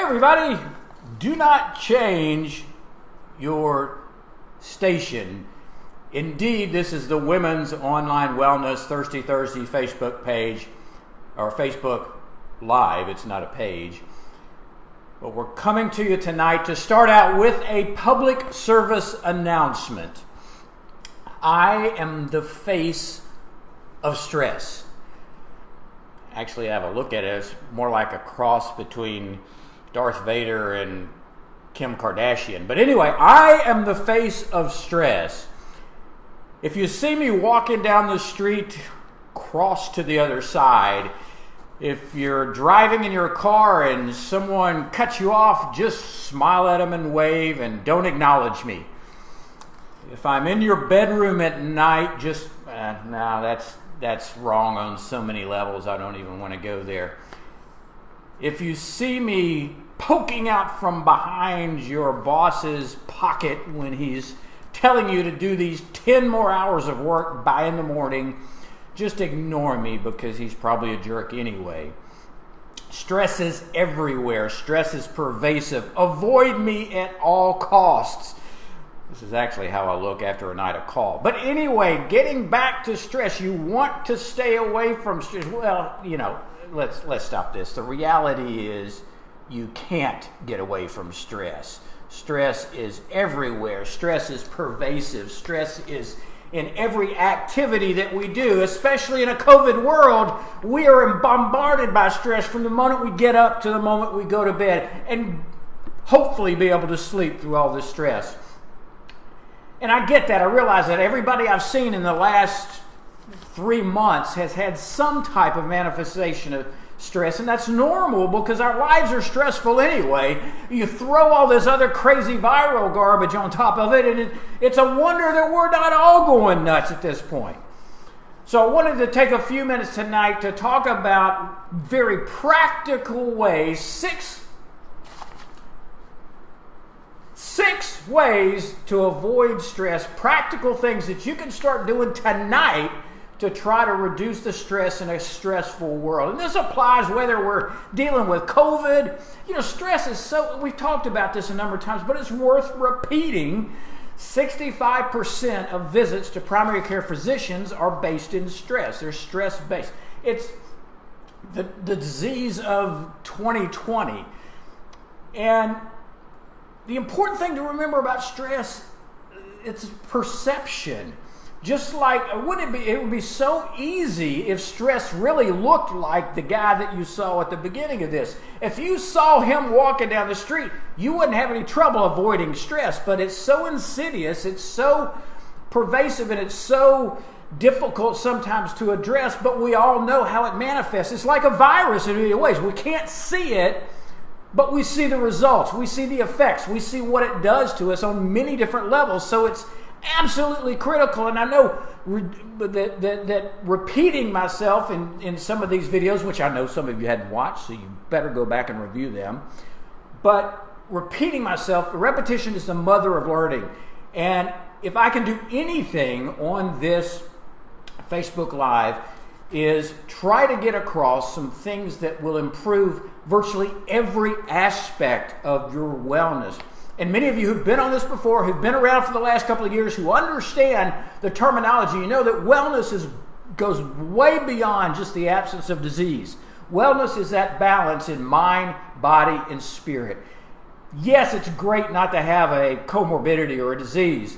everybody, do not change your station. Indeed, this is the Women's Online Wellness Thirsty Thursday Facebook page, or Facebook Live. It's not a page. But we're coming to you tonight to start out with a public service announcement. I am the face of stress. Actually, I have a look at it. It's more like a cross between Darth Vader and Kim Kardashian. But anyway, I am the face of stress. If you see me walking down the street, cross to the other side. If you're driving in your car and someone cuts you off, just smile at them and wave and don't acknowledge me. If I'm in your bedroom at night, just, that's wrong on so many levels, I don't even want to go there. If you see me poking out from behind your boss's pocket when he's telling you to do these 10 more hours of work by in the morning, just ignore me because he's probably a jerk anyway. Stress is everywhere. Stress is pervasive. Avoid me at all costs. This is actually how I look after a night of call. But anyway, getting back to stress, you want to stay away from stress. Well, let's stop this. The reality is you can't get away from stress. Stress is everywhere. Stress is pervasive. Stress is in every activity that we do, especially in a COVID world. We are bombarded by stress from the moment we get up to the moment we go to bed, and hopefully be able to sleep through all this stress. And I get that. I realize that everybody I've seen in the last 3 months has had some type of manifestation of stress, and that's normal because our lives are stressful anyway. You throw all this other crazy viral garbage on top of it, and it's a wonder that we're not all going nuts at this point. So I wanted to take a few minutes tonight to talk about very practical ways, six ways to avoid stress, practical things that you can start doing tonight to try to reduce the stress in a stressful world. And this applies whether we're dealing with COVID. Stress is we've talked about this a number of times, but it's worth repeating. 65% of visits to primary care physicians are based in stress. They're stress-based. It's the disease of 2020. And the important thing to remember about stress, it's perception. Just like, it would be so easy if stress really looked like the guy that you saw at the beginning of this. If you saw him walking down the street, you wouldn't have any trouble avoiding stress, but it's so insidious, it's so pervasive, and it's so difficult sometimes to address, but we all know how it manifests. It's like a virus in many ways. We can't see it, but we see the results. We see the effects. We see what it does to us on many different levels. So it's absolutely critical. And I know that repeating myself in some of these videos, which I know some of you hadn't watched, so you better go back and review them. But repeating myself, repetition is the mother of learning. And if I can do anything on this Facebook Live, is try to get across some things that will improve virtually every aspect of your wellness. And many of you who've been on this before, who've been around for the last couple of years, who understand the terminology, you know that wellness goes way beyond just the absence of disease. Wellness is that balance in mind, body, and spirit. Yes, it's great not to have a comorbidity or a disease,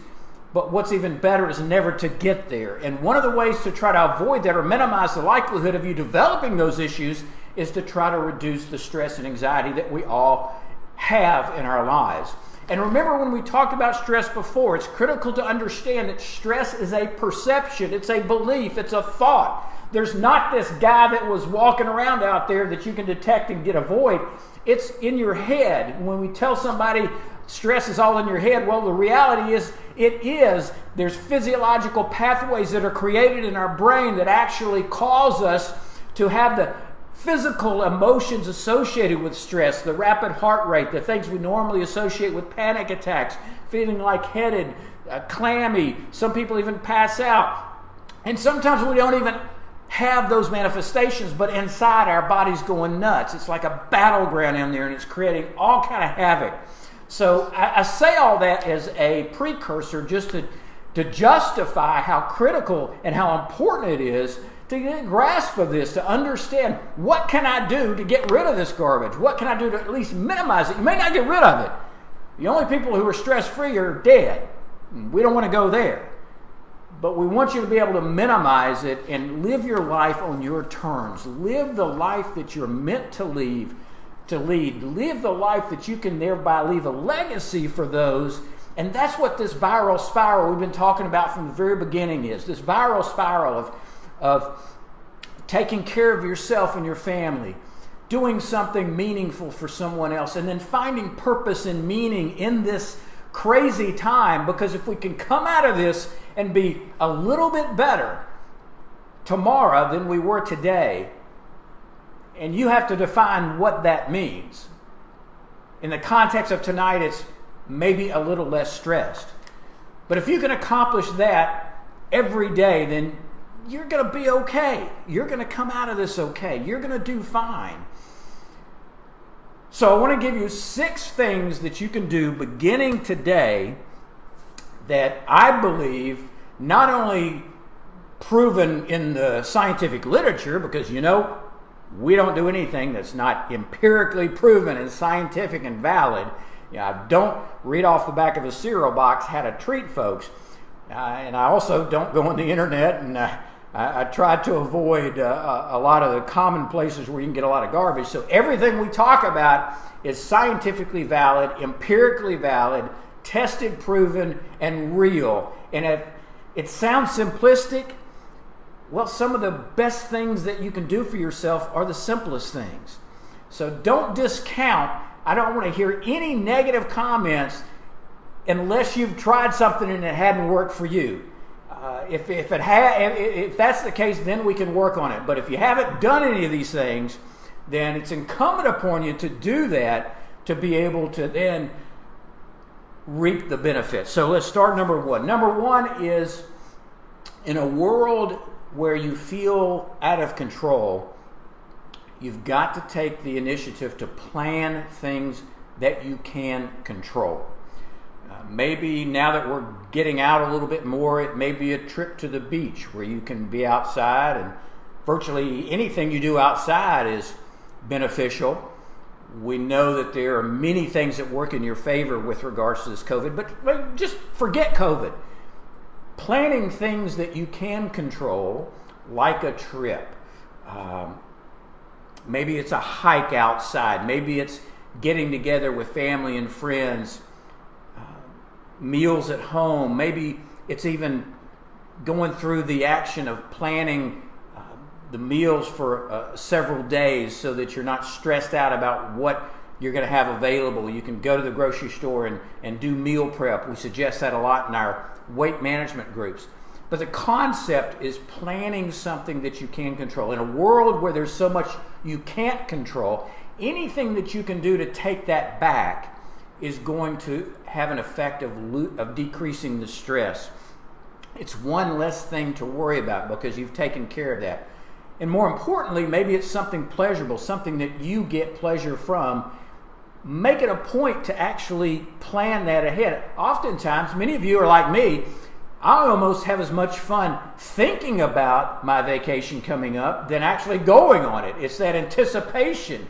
but what's even better is never to get there. And one of the ways to try to avoid that or minimize the likelihood of you developing those issues is to try to reduce the stress and anxiety that we all have in our lives. And remember, when we talked about stress before, it's critical to understand that stress is a perception, it's a belief, it's a thought. There's not this guy that was walking around out there that you can detect and get avoid. It's in your head. When we tell somebody stress is all in your head, well, the reality is it is. There's physiological pathways that are created in our brain that actually cause us to have the physical emotions associated with stress, the rapid heart rate, the things we normally associate with panic attacks, feeling lightheaded, clammy. Some people even pass out. And sometimes we don't even have those manifestations, but inside our body's going nuts. It's like a battleground in there, and it's creating all kind of havoc. So I say all that as a precursor just to justify how critical and how important it is to get a grasp of this, to understand what can I do to get rid of this garbage? What can I do to at least minimize it? You may not get rid of it. The only people who are stress-free are dead. We don't want to go there. But we want you to be able to minimize it and live your life on your terms. Live the life that you're meant to lead. Live the life that you can thereby leave a legacy for those. And that's what this viral spiral we've been talking about from the very beginning is. This viral spiral of taking care of yourself and your family, doing something meaningful for someone else, and then finding purpose and meaning in this crazy time. Because if we can come out of this and be a little bit better tomorrow than we were today, and you have to define what that means. In the context of tonight, it's maybe a little less stressed. But if you can accomplish that every day, then you're going to be okay. You're going to come out of this okay. You're going to do fine. So I want to give you 6 things that you can do beginning today that I believe not only proven in the scientific literature, because we don't do anything that's not empirically proven and scientific and valid. Don't read off the back of a cereal box how to treat folks. And I also don't go on the internet, and I try to avoid a lot of the common places where you can get a lot of garbage. So everything we talk about is scientifically valid, empirically valid, tested, proven, and real. And if it sounds simplistic, well, some of the best things that you can do for yourself are the simplest things. So don't discount. I don't want to hear any negative comments unless you've tried something and it hadn't worked for you. If that's the case, then we can work on it. But if you haven't done any of these things, then it's incumbent upon you to do that to be able to then reap the benefits. So let's start number 1. Number 1 is, in a world where you feel out of control, you've got to take the initiative to plan things that you can control. Maybe now that we're getting out a little bit more, it may be a trip to the beach where you can be outside, and virtually anything you do outside is beneficial. We know that there are many things that work in your favor with regards to this COVID, but just forget COVID. Planning things that you can control, like a trip. Maybe it's a hike outside. Maybe it's getting together with family and friends. Meals at home. Maybe it's even going through the action of planning the meals for several days so that you're not stressed out about what you're going to have available. You can go to the grocery store and do meal prep. We suggest that a lot in our weight management groups. But the concept is planning something that you can control. In a world where there's so much you can't control, anything that you can do to take that back is going to have an effect of decreasing the stress. It's one less thing to worry about because you've taken care of that. And more importantly, maybe it's something pleasurable, something that you get pleasure from. Make it a point to actually plan that ahead. Oftentimes, many of you are like me, I almost have as much fun thinking about my vacation coming up than actually going on it. It's that anticipation.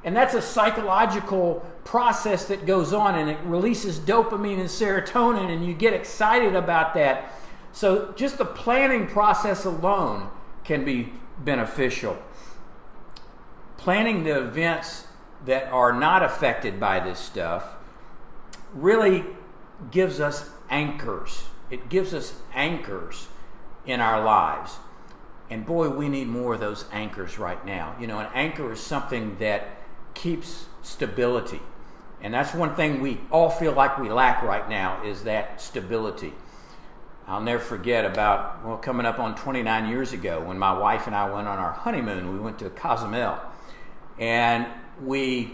And that's a psychological process that goes on, and it releases dopamine and serotonin, and you get excited about that. So just the planning process alone can be beneficial. Planning the events that are not affected by this stuff really gives us anchors. It gives us anchors in our lives. And boy, we need more of those anchors right now. An anchor is something that keeps stability. And that's one thing we all feel like we lack right now, is that stability. I'll never forget about, coming up on 29 years ago when my wife and I went on our honeymoon. We went to Cozumel. And we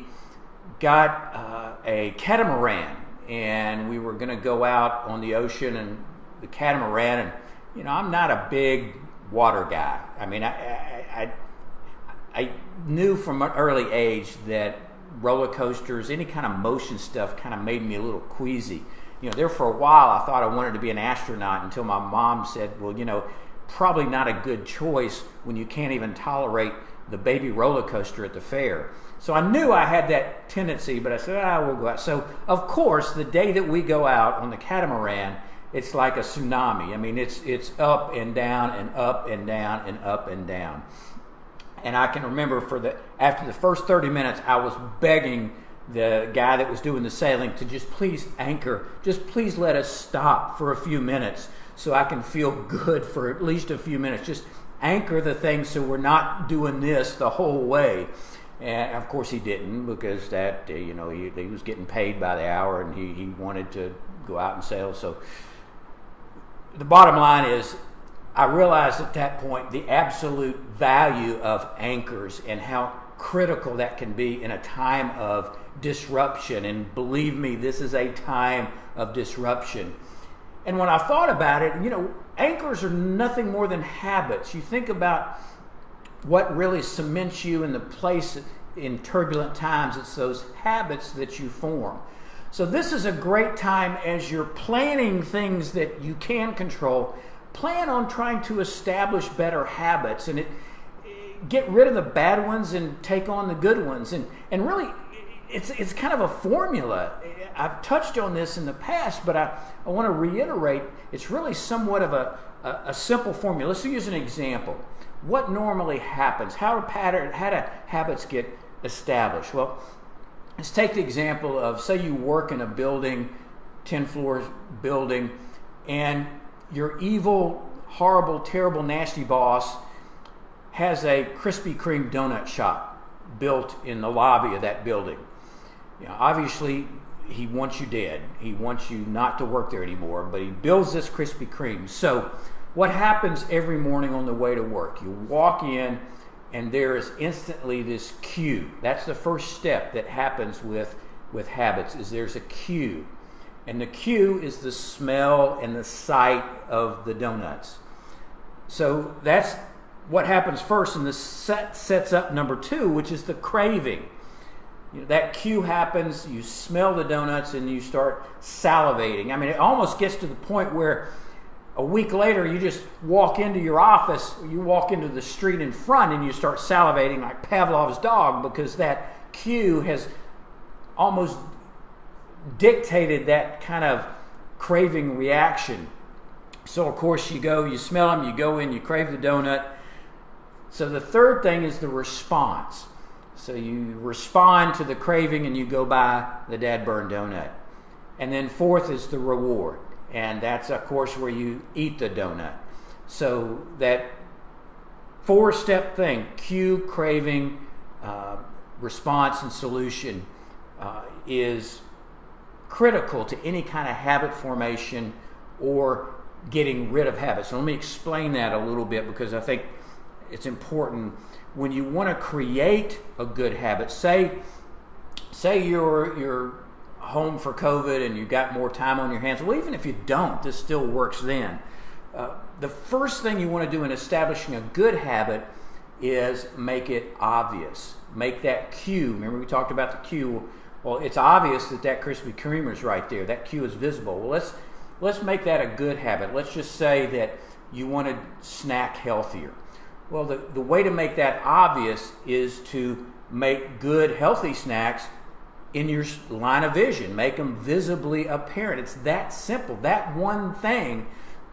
got a catamaran. And we were going to go out on the ocean and the catamaran. And, I'm not a big water guy. I mean, I knew from an early age that roller coasters, any kind of motion stuff, kind of made me a little queasy. There for a while I thought I wanted to be an astronaut until my mom said, well, probably not a good choice when you can't even tolerate the baby roller coaster at the fair. So I knew I had that tendency, but I said, we'll go out. So, of course, the day that we go out on the catamaran, it's like a tsunami. I mean, it's up and down and up and down and up and down. And I can remember after the first 30 minutes, I was begging the guy that was doing the sailing to just please anchor, just please let us stop for a few minutes so I can feel good for at least a few minutes. Just anchor the thing so we're not doing this the whole way. And of course he didn't, because that he was getting paid by the hour, and he wanted to go out and sail. So the bottom line is, I realized at that point the absolute value of anchors and how critical that can be in a time of disruption. And believe me, this is a time of disruption. And when I thought about it, anchors are nothing more than habits. You think about what really cements you in the place in turbulent times. It's those habits that you form. So this is a great time as you're planning things that you can control. Plan on trying to establish better habits, and get rid of the bad ones and take on the good ones. And really, it's kind of a formula. I've touched on this in the past, but I want to reiterate, it's really somewhat of a simple formula. Let's use an example. What normally happens? How do habits get established? Well, let's take the example of, say you work in a building, 10-floor building, and your evil, horrible, terrible, nasty boss has a Krispy Kreme donut shop built in the lobby of that building. Obviously, he wants you dead. He wants you not to work there anymore, but he builds this Krispy Kreme. So what happens every morning on the way to work? You walk in, and there is instantly this cue. That's the first step that happens with habits, is there's a cue. And the cue is the smell and the sight of the donuts. So that's what happens first, and this sets up number 2, which is the craving. That cue happens, you smell the donuts, and you start salivating. I mean, it almost gets to the point where a week later, you just walk into your office, you walk into the street in front, and you start salivating like Pavlov's dog, because that cue has almost dictated that kind of craving reaction. So of course you smell them, you go in, you crave the donut. So the third thing is the response. So you respond to the craving and you go buy the dad burned donut. And then fourth is the reward. And that's of course where you eat the donut. So that 4-step thing, cue, craving, response, and solution, is critical to any kind of habit formation or getting rid of habits. So let me explain that a little bit, because I think it's important. When you want to create a good habit, say you're home for COVID and you've got more time on your hands. Well, even if you don't, this still works then. The first thing you want to do in establishing a good habit is make it obvious. Make that cue. Remember we talked about the cue. Well, it's obvious that Krispy Kreme is right there. That cue is visible. Well, let's make that a good habit. Let's just say that you want to snack healthier. Well, the way to make that obvious is to make good, healthy snacks in your line of vision. Make them visibly apparent. It's that simple. That one thing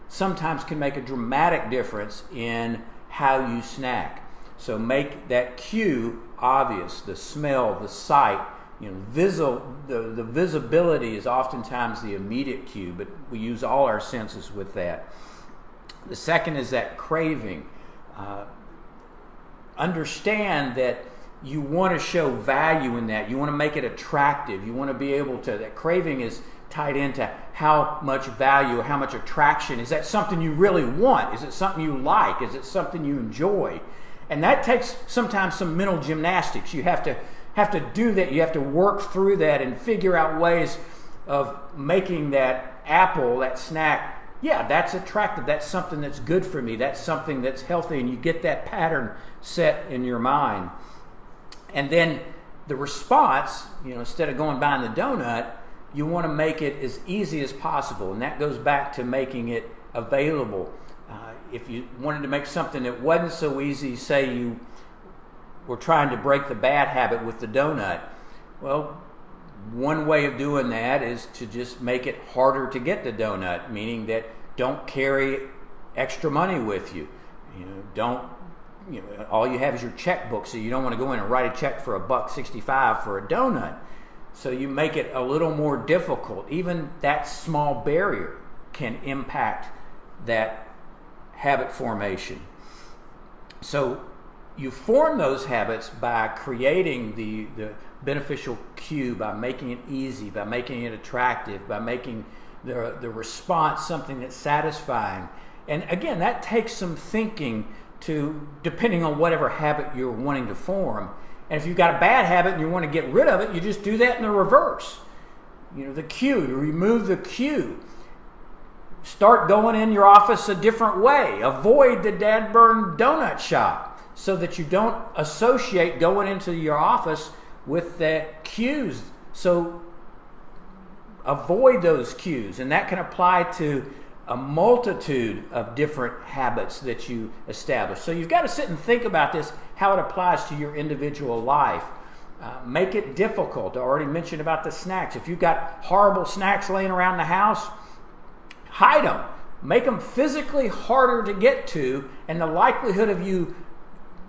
sometimes can make a dramatic difference in how you snack. So make that cue obvious, the smell, the sight. The visibility is oftentimes the immediate cue, but we use all our senses with that. The second is that craving. Understand that you want to show value in that. You want to make it attractive. You want to be able to, that craving is tied into how much value, how much attraction. Is that something you really want? Is it something you like? Is it something you enjoy? And that takes sometimes some mental gymnastics. You have to do that. You have to work through that and figure out ways of making that apple, that snack, yeah, that's attractive. That's something that's good for me. That's something that's healthy, and you get that pattern set in your mind. And then the response, instead of going buying the donut, you want to make it as easy as possible, and that goes back to making it available. If you wanted to make something that wasn't so easy, say you were trying to break the bad habit with the donut, well, one way of doing that is to just make it harder to get the donut, meaning that don't carry extra money with you. All you have is your checkbook, so you don't want to go in and write a check for $1.65 for a donut. So you make it a little more difficult. Even that small barrier can impact that habit formation. So you form those habits by creating the beneficial cue, by making it easy, by making it attractive, by making the response something that's satisfying. And again, that takes some thinking depending on whatever habit you're wanting to form. And if you've got a bad habit and you want to get rid of it, you just do that in the reverse. The cue, you remove the cue. Start going in your office a different way. Avoid the dad-burned donut shop so that you don't associate going into your office with the cues. So avoid those cues, and that can apply to a multitude of different habits that you establish. So you've got to sit and think about this, how it applies to your individual life. Make it difficult. I already mentioned about the snacks. If you've got horrible snacks laying around the house, hide them. Make them physically harder to get to, and the likelihood of you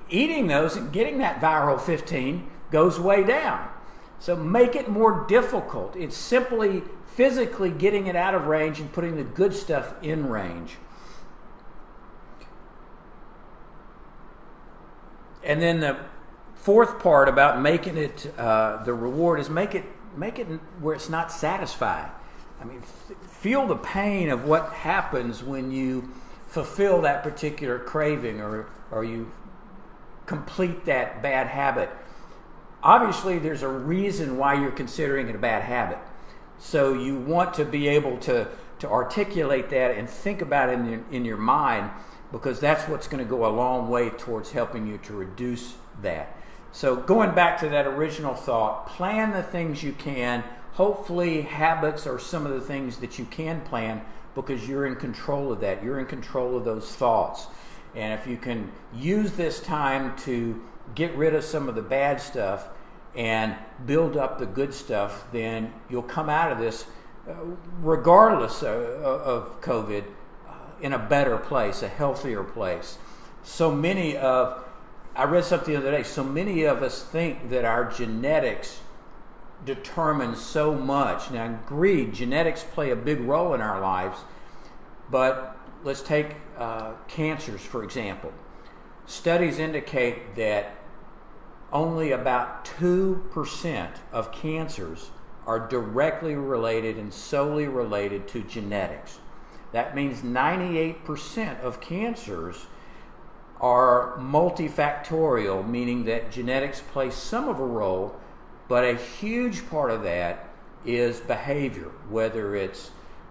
eating those and getting that viral 15 goes way down. So make it more difficult. It's simply physically getting it out of range and putting the good stuff in range. And then the fourth part about making it the reward is make it where it's not satisfying. I mean, feel the pain of what happens when you fulfill that particular craving or you complete that bad habit. Obviously, there's a reason why you're considering it a bad habit. So you want to be able to articulate that and think about it in your mind, because that's what's going to go a long way towards helping you to reduce that. So going back to that original thought, plan the things you can. Hopefully habits are some of the things that you can plan because you're in control of that. You're in control of those thoughts. And if you can use this time to get rid of some of the bad stuff and build up the good stuff, then you'll come out of this, regardless of COVID, in a better place, a healthier place. I read something the other day, so many of us think that our genetics determine so much. Now, I agree, genetics play a big role in our lives, but let's take cancers, for example. Studies indicate that only about 2% of cancers are directly related and solely related to genetics. That means 98% of cancers are multifactorial, meaning that genetics play some of a role, but a huge part of that is behavior, whether it's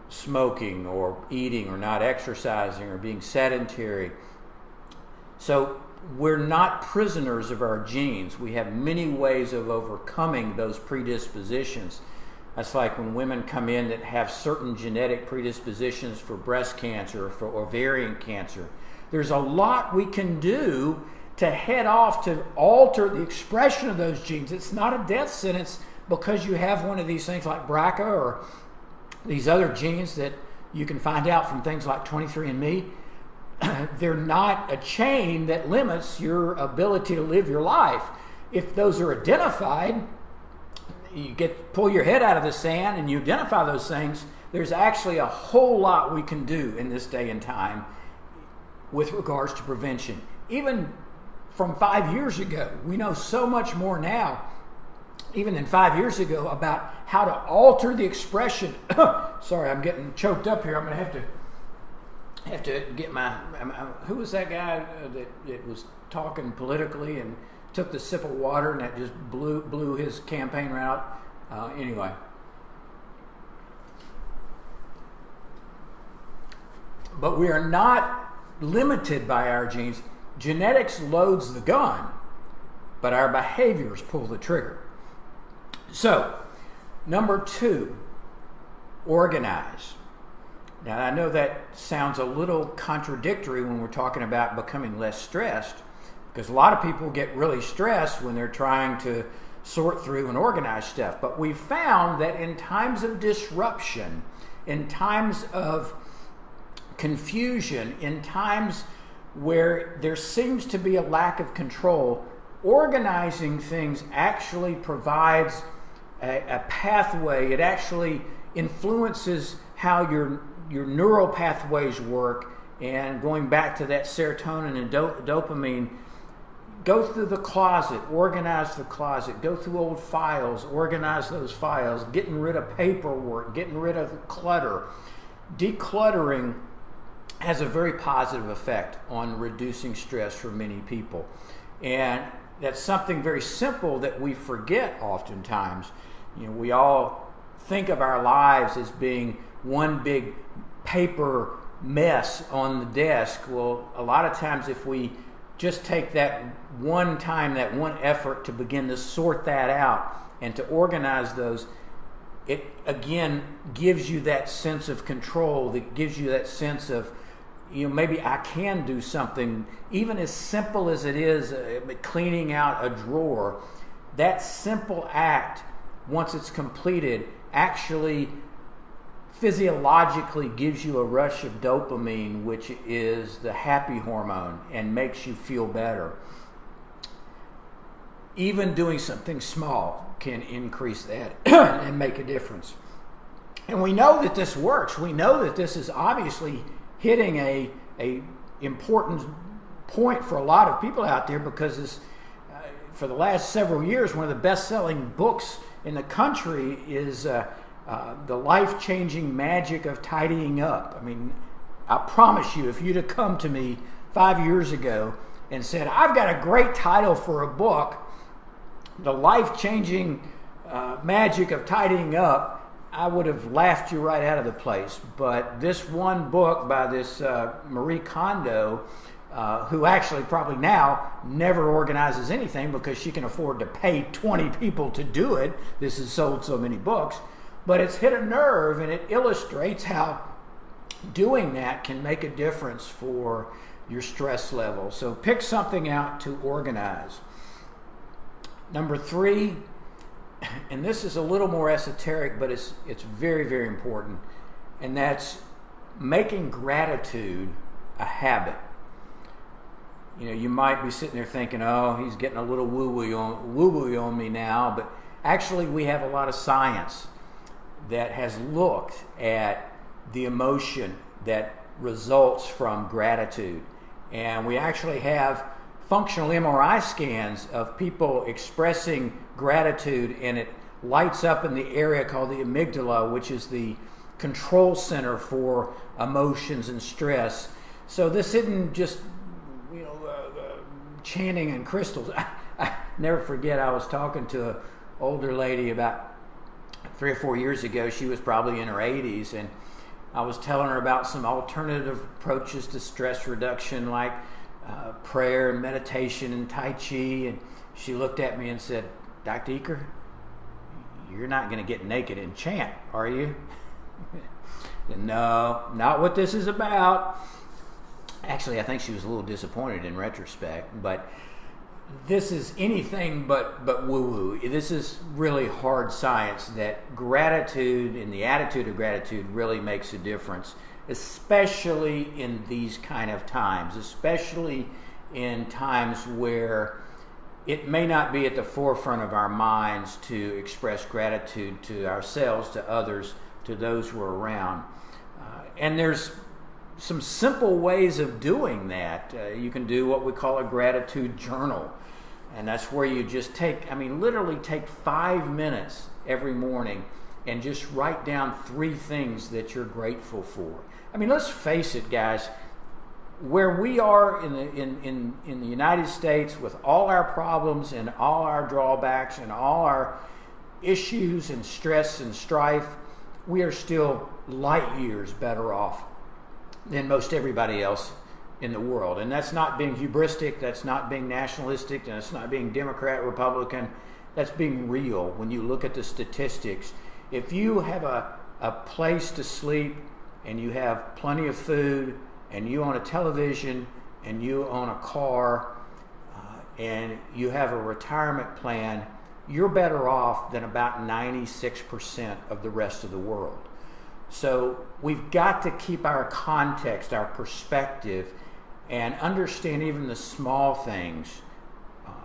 smoking or eating or not exercising or being sedentary. So we're not prisoners of our genes. We have many ways of overcoming those predispositions. That's like when women come in that have certain genetic predispositions for breast cancer or for ovarian cancer. There's a lot we can do to head off to alter the expression of those genes. It's not a death sentence because you have one of these things like BRCA or these other genes that you can find out from things like 23andMe. They're not a chain that limits your ability to live your life. If those are identified, you pull your head out of the sand and you identify those things, there's actually a whole lot we can do in this day and time with regards to prevention. Even from 5 years ago, we know so much more now, even than 5 years ago, about how to alter the expression. Sorry, I'm getting choked up here. I'm going to have to get who was that guy that was talking politically and took the sip of water and that just blew his campaign right out? Anyway. But we are not limited by our genes. Genetics loads the gun, but our behaviors pull the trigger. So, number 2, organize. Now, I know that sounds a little contradictory when we're talking about becoming less stressed, because a lot of people get really stressed when they're trying to sort through and organize stuff. But we found that in times of disruption, in times of confusion, in times where there seems to be a lack of control, organizing things actually provides a pathway. It actually influences how your neural pathways work. And going back to that serotonin and dopamine, go through the closet, organize the closet, go through old files, organize those files, getting rid of paperwork, getting rid of clutter. Decluttering has a very positive effect on reducing stress for many people. And that's something very simple that we forget oftentimes. You know, we all think of our lives as being one big paper mess on the desk. Well, a lot of times if we just take that one time, that one effort to begin to sort that out and to organize those, it again gives you that sense of control, that gives you that sense of, you know, maybe I can do something, even as simple as it is cleaning out a drawer. That simple act, once it's completed, actually physiologically gives you a rush of dopamine, which is the happy hormone, and makes you feel better. Even doing something small can increase that and make a difference. And we know that this works. We know that this is obviously hitting a important point for a lot of people out there, because this, for the last several years, one of the best-selling books in the country is The Life-Changing Magic of Tidying Up. I mean, I promise you, if you'd have come to me 5 years ago and said, I've got a great title for a book, The Life-Changing Magic of Tidying Up, I would have laughed you right out of the place. But this one book by this Marie Kondo, who actually probably now never organizes anything because she can afford to pay 20 people to do it. This has sold so many books. But it's hit a nerve, and it illustrates how doing that can make a difference for your stress level. So pick something out to organize. Number 3, and this is a little more esoteric, but it's very, very important, and that's making gratitude a habit. You know, you might be sitting there thinking, oh, he's getting a little woo-woo on me now, but actually we have a lot of science that has looked at the emotion that results from gratitude. And we actually have functional MRI scans of people expressing gratitude, and it lights up in the area called the amygdala, which is the control center for emotions and stress. So this isn't just, you know, chanting and crystals. I never forget, I was talking to an older lady about 3 or 4 years ago. She was probably in her 80s, and I was telling her about some alternative approaches to stress reduction, like prayer and meditation and Tai Chi, and she looked at me and said, Dr. Eaker, you're not going to get naked and chant, are you? No, not what this is about. Actually, I think she was a little disappointed in retrospect, but this is anything but woo-woo. This is really hard science, that gratitude and the attitude of gratitude really makes a difference, especially in these kind of times, especially in times where it may not be at the forefront of our minds to express gratitude to ourselves, to others, to those who are around. And there's some simple ways of doing that. You can do what we call a gratitude journal. And that's where you just literally take 5 minutes every morning and just write down 3 things that you're grateful for. I mean, let's face it, guys. Where we are in the United States, with all our problems and all our drawbacks and all our issues and stress and strife, we are still light years better off than most everybody else in the world. And that's not being hubristic, that's not being nationalistic, and that's not being Democrat, Republican. That's being real. When you look at the statistics, if you have a place to sleep and you have plenty of food and you own a television and you own a car and you have a retirement plan, you're better off than about 96% of the rest of the world. So we've got to keep our context, our perspective, and understand even the small things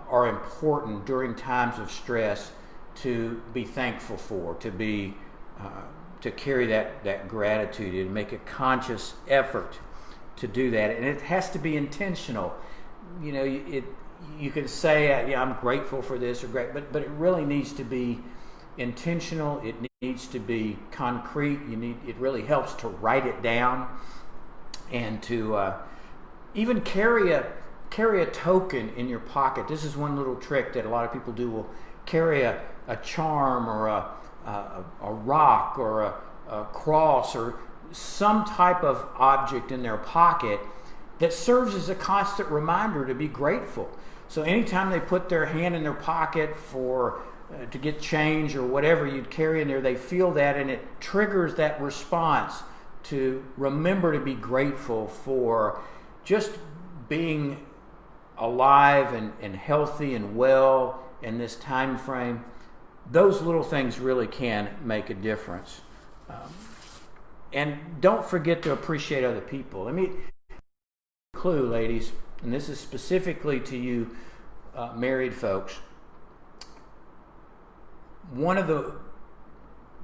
are important during times of stress to be thankful for, to carry that gratitude and make a conscious effort to do that. And it has to be intentional. You know, you can say, yeah, I'm grateful for this or great, but it really needs to be intentional. It needs to be concrete. It really helps to write it down and to even carry a token in your pocket. This is one little trick that a lot of people do. Will carry a charm or a rock or a cross or some type of object in their pocket that serves as a constant reminder to be grateful. So anytime they put their hand in their pocket to get change or whatever you'd carry in there, they feel that and it triggers that response to remember to be grateful for just being alive and healthy and well in this time frame. Those little things really can make a difference. And don't forget to appreciate other people. Let me clue, ladies, and this is specifically to you married folks. One of the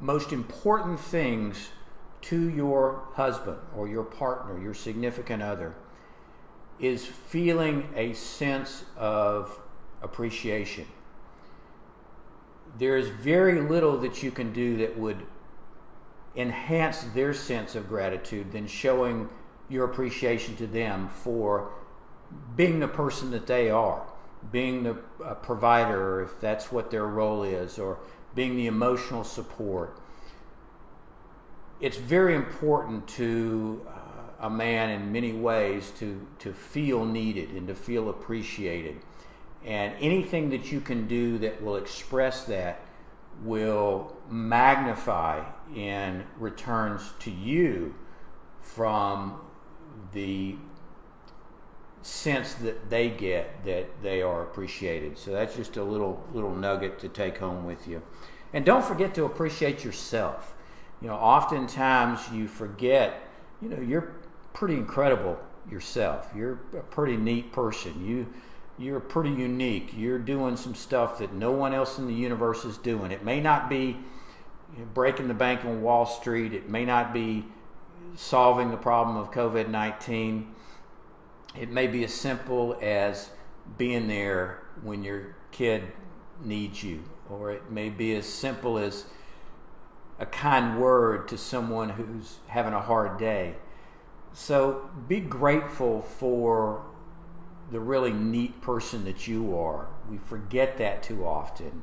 most important things to your husband or your partner, your significant other, is feeling a sense of appreciation. There is very little that you can do that would enhance their sense of gratitude than showing your appreciation to them for being the person that they are, being the provider, if that's what their role is, or being the emotional support. It's very important to a man in many ways to feel needed and to feel appreciated. And anything that you can do that will express that will magnify in returns to you from the sense that they get that they are appreciated. So that's just a little nugget to take home with you. And don't forget to appreciate yourself. You know, oftentimes you forget, you know, you're pretty incredible yourself. You're a pretty neat person. You're pretty unique. You're doing some stuff that no one else in the universe is doing. It may not be breaking the bank on Wall Street. It may not be solving the problem of COVID-19. It may be as simple as being there when your kid needs you, or it may be as simple as a kind word to someone who's having a hard day. So be grateful for the really neat person that you are. We forget that too often.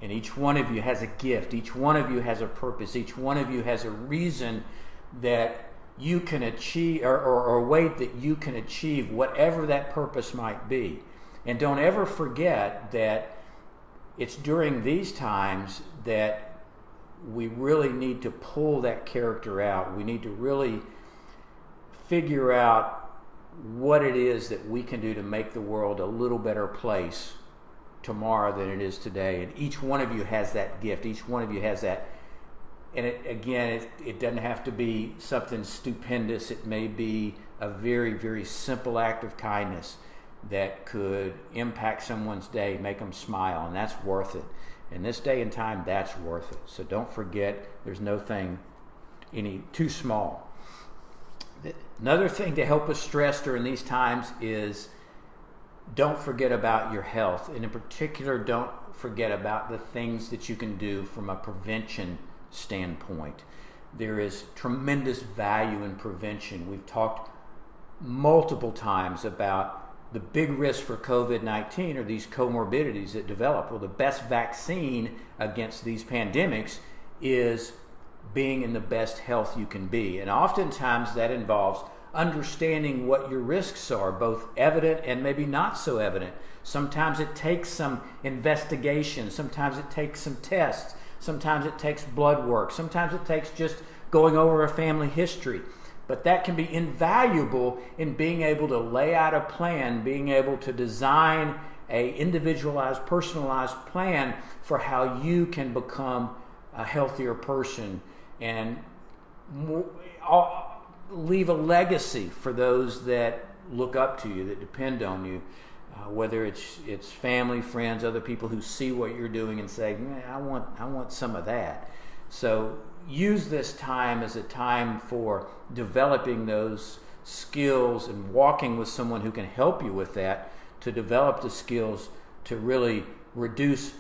And each one of you has a gift. Each one of you has a purpose. Each one of you has a reason that you can achieve, or a way that you can achieve whatever that purpose might be. And don't ever forget that it's during these times that we really need to pull that character out. We need to really figure out what it is that we can do to make the world a little better place tomorrow than it is today. And each one of you has that gift. Each one of you has that. And it doesn't have to be something stupendous. It may be a very, very simple act of kindness that could impact someone's day, make them smile, and that's worth it. In this day and time, that's worth it. So don't forget, there's no thing any too small. Another thing to help us stress during these times is don't forget about your health. And in particular, don't forget about the things that you can do from a prevention standpoint. There is tremendous value in prevention. We've talked multiple times about the big risk for COVID-19 are these comorbidities that develop. Well, the best vaccine against these pandemics is being in the best health you can be. And oftentimes that involves understanding what your risks are, both evident and maybe not so evident. Sometimes it takes some investigation. Sometimes it takes some tests. Sometimes it takes blood work. Sometimes it takes just going over a family history. But that can be invaluable in being able to lay out a plan, being able to design a individualized, personalized plan for how you can become a healthier person and leave a legacy for those that look up to you, that depend on you, whether it's family, friends, other people who see what you're doing and say, I want some of that. So use this time as a time for developing those skills and walking with someone who can help you with that, to develop the skills to really reduce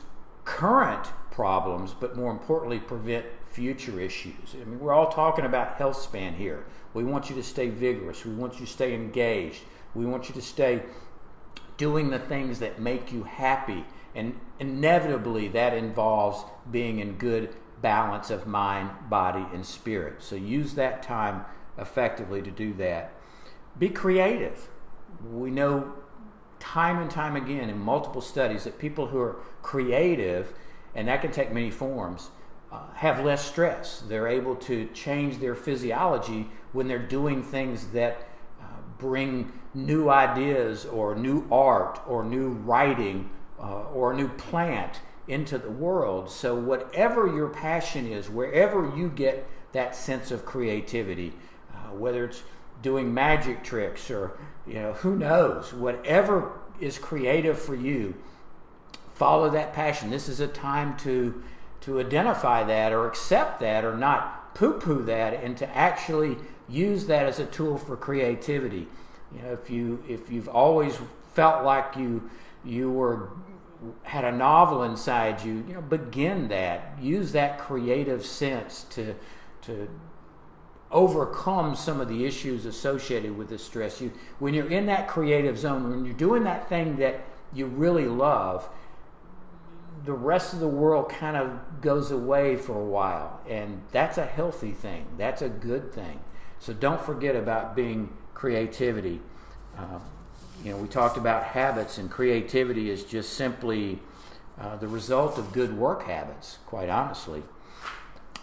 current problems, but more importantly, prevent future issues. I mean, we're all talking about health span here. We want you to stay vigorous. We want you to stay engaged. We want you to stay doing the things that make you happy. And inevitably, that involves being in good balance of mind, body, and spirit. So use that time effectively to do that. Be creative. We know time and time again in multiple studies that people who are creative, and that can take many forms, have less stress. They're able to change their physiology when they're doing things that bring new ideas or new art or new writing or a new plant into the world. So whatever your passion is, wherever you get that sense of creativity, whether it's doing magic tricks or who knows, whatever is creative for you, follow that passion. This is a time to identify that or accept that or not poo-poo that, and to actually use that as a tool for creativity. If you've always felt like you had a novel inside you, begin that. Use that creative sense to overcome some of the issues associated with the stress. When you're in that creative zone, when you're doing that thing that you really love, the rest of the world kind of goes away for a while, and that's a healthy thing. That's a good thing. So don't forget about being creativity. We talked about habits, and creativity is just simply the result of good work habits, quite honestly.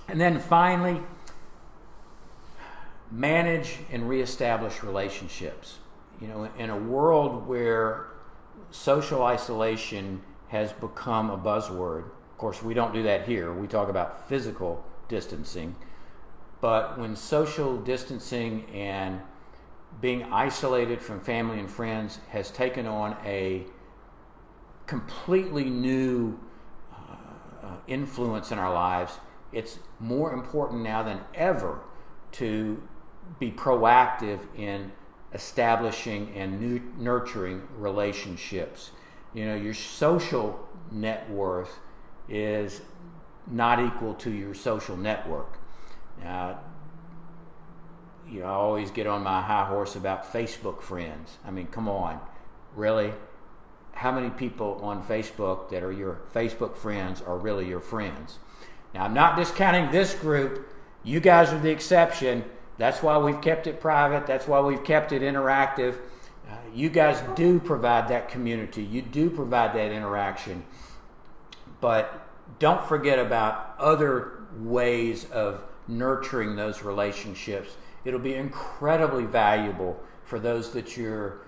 And then finally, manage and reestablish relationships. In a world where social isolation has become a buzzword, of course we don't do that here. We talk about physical distancing. But when social distancing and being isolated from family and friends has taken on a completely new influence in our lives, it's more important now than ever to be proactive in establishing and nurturing relationships. Your social net worth is not equal to your social network. I always get on my high horse about Facebook friends. I mean, come on, really? How many people on Facebook that are your Facebook friends are really your friends? Now, I'm not discounting this group. You guys are the exception. That's why we've kept it private. That's why we've kept it interactive. You guys do provide that community. You do provide that interaction. But don't forget about other ways of nurturing those relationships. It'll be incredibly valuable for those that you're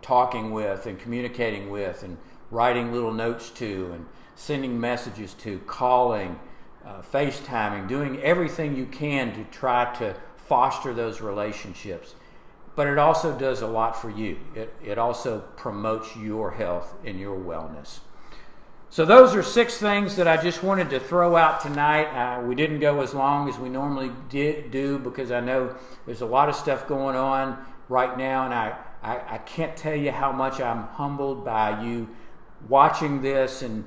talking with and communicating with and writing little notes to and sending messages to, calling, FaceTiming, doing everything you can to try to foster those relationships. But it also does a lot for you. It also promotes your health and your wellness. So those are 6 things that I just wanted to throw out tonight. We didn't go as long as we normally do because I know there's a lot of stuff going on right now, and I can't tell you how much I'm humbled by you watching this and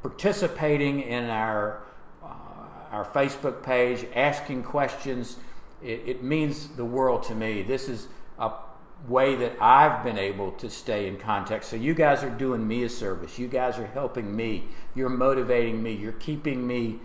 participating in our Facebook page, asking questions. It means the world to me. This is a way that I've been able to stay in contact. So you guys are doing me a service. You guys are helping me. You're motivating me. You're keeping me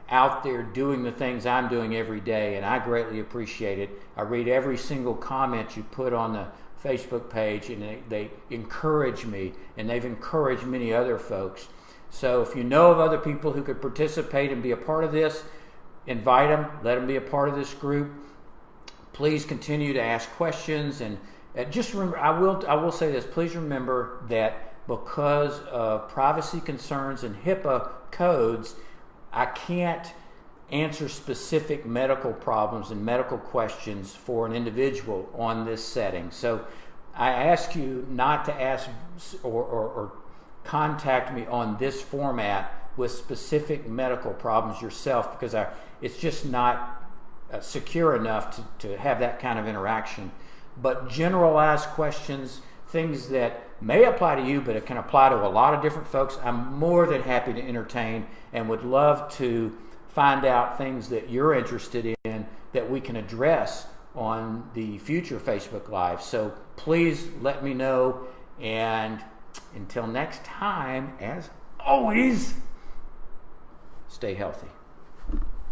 out there doing the things I'm doing every day, and I greatly appreciate it. I read every single comment you put on the Facebook page, and they encourage me, and they've encouraged many other folks. So if you know of other people who could participate and be a part of this, invite them, let them be a part of this group. Please continue to ask questions, and just remember, I will say this, please remember that because of privacy concerns and HIPAA codes, I can't answer specific medical problems and medical questions for an individual on this setting. So I ask you not to ask or contact me on this format with specific medical problems yourself, because it's just not secure enough to have that kind of interaction. But generalized questions, things that may apply to you, but it can apply to a lot of different folks, I'm more than happy to entertain and would love to find out things that you're interested in that we can address on the future Facebook Live. So please let me know, and until next time, as always, stay healthy.